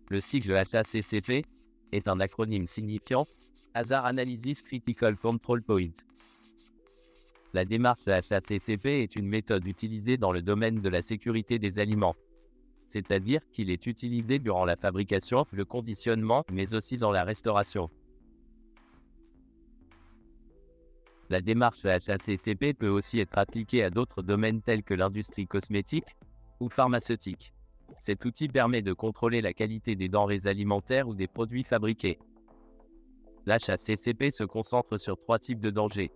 Le cycle HACCP est un acronyme signifiant Hazard Analysis Critical Control Point. La démarche de HACCP est une méthode utilisée dans le domaine de la sécurité des aliments, c'est-à-dire qu'il est utilisé durant la fabrication, le conditionnement, mais aussi dans la restauration. La démarche HACCP peut aussi être appliquée à d'autres domaines tels que l'industrie cosmétique ou pharmaceutique. Cet outil permet de contrôler la qualité des denrées alimentaires ou des produits fabriqués. L'HACCP se concentre sur 3 types de dangers.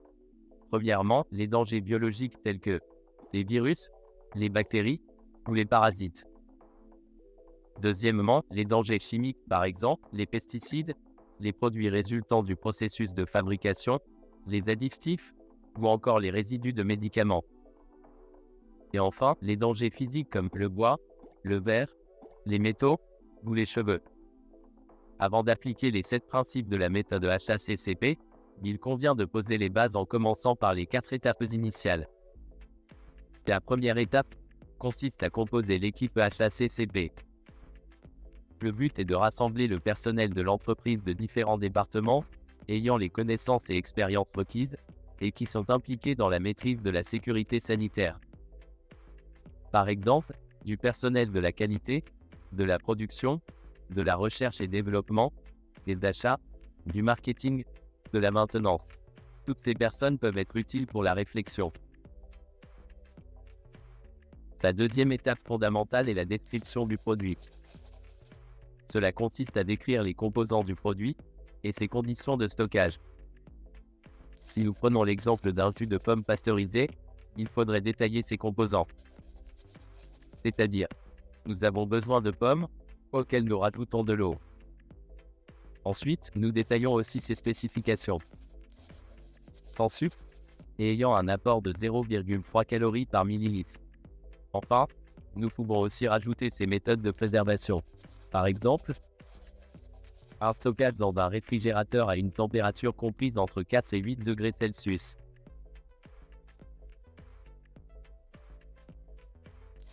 Premièrement, les dangers biologiques tels que les virus, les bactéries ou les parasites. Deuxièmement, les dangers chimiques, par exemple, les pesticides, les produits résultant du processus de fabrication, les additifs ou encore les résidus de médicaments. Et enfin, les dangers physiques comme le bois, le verre, les métaux ou les cheveux. Avant d'appliquer les 7 principes de la méthode HACCP, il convient de poser les bases en commençant par les 4 étapes initiales. La première étape consiste à composer l'équipe HACCP. Le but est de rassembler le personnel de l'entreprise de différents départements ayant les connaissances et expériences requises et qui sont impliqués dans la maîtrise de la sécurité sanitaire. Par exemple, du personnel de la qualité, de la production, de la recherche et développement, des achats, du marketing, de la maintenance. Toutes ces personnes peuvent être utiles pour la réflexion. La deuxième étape fondamentale est la description du produit. Cela consiste à décrire les composants du produit et ses conditions de stockage. Si nous prenons l'exemple d'un jus de pomme pasteurisé, il faudrait détailler ses composants. C'est-à-dire, nous avons besoin de pommes, auxquelles nous rajoutons de l'eau. Ensuite, nous détaillons aussi ses spécifications. Sans sucre et ayant un apport de 0,3 calories par millilitre. Enfin, nous pouvons aussi rajouter ses méthodes de préservation. Par exemple, un stockage dans un réfrigérateur à une température comprise entre 4 et 8 degrés Celsius.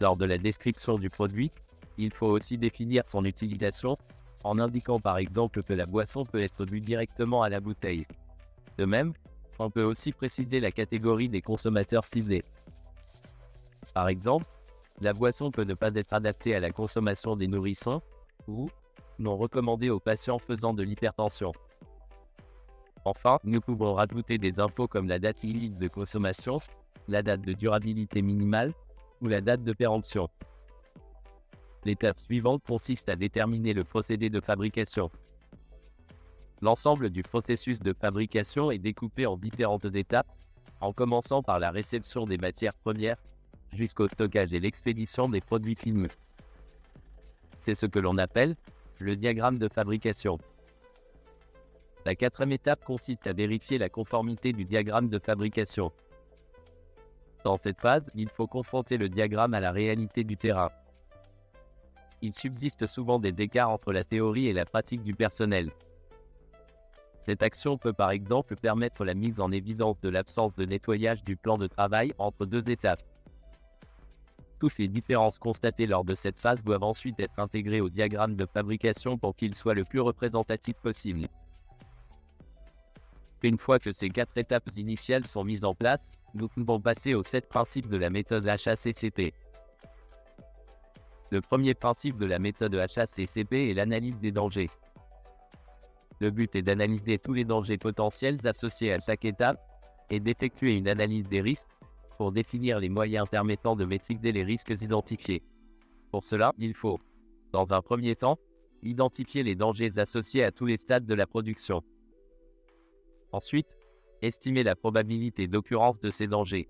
Lors de la description du produit, il faut aussi définir son utilisation, en indiquant par exemple que la boisson peut être bue directement à la bouteille. De même, on peut aussi préciser la catégorie des consommateurs ciblés. Par exemple, la boisson peut ne pas être adaptée à la consommation des nourrissons, ou non recommandée aux patients faisant de l'hypertension. Enfin, nous pouvons rajouter des infos comme la date limite de consommation, la date de durabilité minimale, ou la date de péremption. L'étape suivante consiste à déterminer le procédé de fabrication. L'ensemble du processus de fabrication est découpé en différentes étapes, en commençant par la réception des matières premières, jusqu'au stockage et l'expédition des produits finaux. C'est ce que l'on appelle le diagramme de fabrication. La quatrième étape consiste à vérifier la conformité du diagramme de fabrication. Dans cette phase, il faut confronter le diagramme à la réalité du terrain. Il subsiste souvent des écarts entre la théorie et la pratique du personnel. Cette action peut par exemple permettre la mise en évidence de l'absence de nettoyage du plan de travail entre 2 étapes. Toutes les différences constatées lors de cette phase doivent ensuite être intégrées au diagramme de fabrication pour qu'il soit le plus représentatif possible. Une fois que ces 4 étapes initiales sont mises en place, nous pouvons passer aux 7 principes de la méthode HACCP. Le premier principe de la méthode HACCP est l'analyse des dangers. Le but est d'analyser tous les dangers potentiels associés à chaque étape et d'effectuer une analyse des risques pour définir les moyens permettant de maîtriser les risques identifiés. Pour cela, il faut, dans un premier temps, identifier les dangers associés à tous les stades de la production. Ensuite, estimer la probabilité d'occurrence de ces dangers.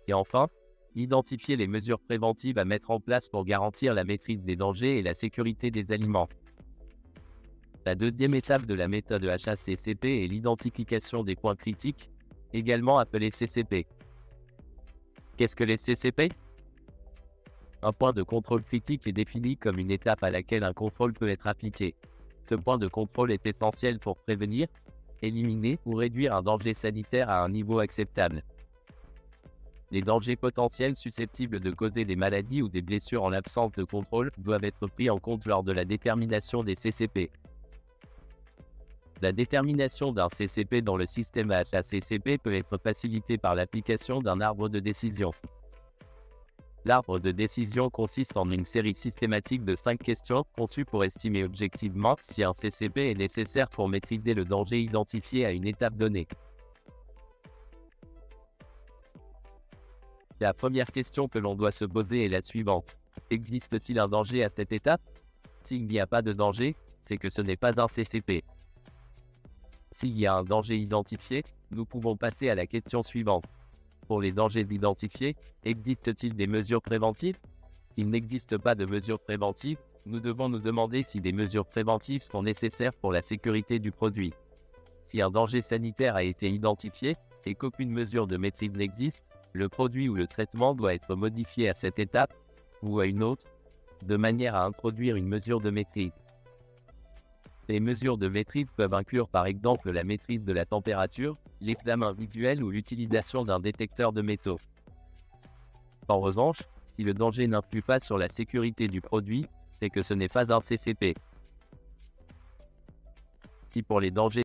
Et enfin, identifier les mesures préventives à mettre en place pour garantir la maîtrise des dangers et la sécurité des aliments. La deuxième étape de la méthode HACCP est l'identification des points critiques, également appelés CCP. Qu'est-ce que les CCP? Un point de contrôle critique est défini comme une étape à laquelle un contrôle peut être appliqué. Ce point de contrôle est essentiel pour prévenir, éliminer ou réduire un danger sanitaire à un niveau acceptable. Les dangers potentiels susceptibles de causer des maladies ou des blessures en l'absence de contrôle doivent être pris en compte lors de la détermination des CCP. La détermination d'un CCP dans le système HACCP peut être facilitée par l'application d'un arbre de décision. L'arbre de décision consiste en une série systématique de 5 questions conçues pour estimer objectivement si un CCP est nécessaire pour maîtriser le danger identifié à une étape donnée. La première question que l'on doit se poser est la suivante. Existe-t-il un danger à cette étape? S'il n'y a pas de danger, c'est que ce n'est pas un CCP. S'il y a un danger identifié, nous pouvons passer à la question suivante. Pour les dangers identifiés, existe-t-il des mesures préventives? S'il n'existe pas de mesures préventives, nous devons nous demander si des mesures préventives sont nécessaires pour la sécurité du produit. Si un danger sanitaire a été identifié et qu'aucune mesure de maîtrise n'existe, le produit ou le traitement doit être modifié à cette étape ou à une autre, de manière à introduire une mesure de maîtrise. Les mesures de maîtrise peuvent inclure par exemple la maîtrise de la température, l'examen visuel ou l'utilisation d'un détecteur de métaux. En revanche, si le danger n'influe pas sur la sécurité du produit, c'est que ce n'est pas un CCP. Si pour les dangers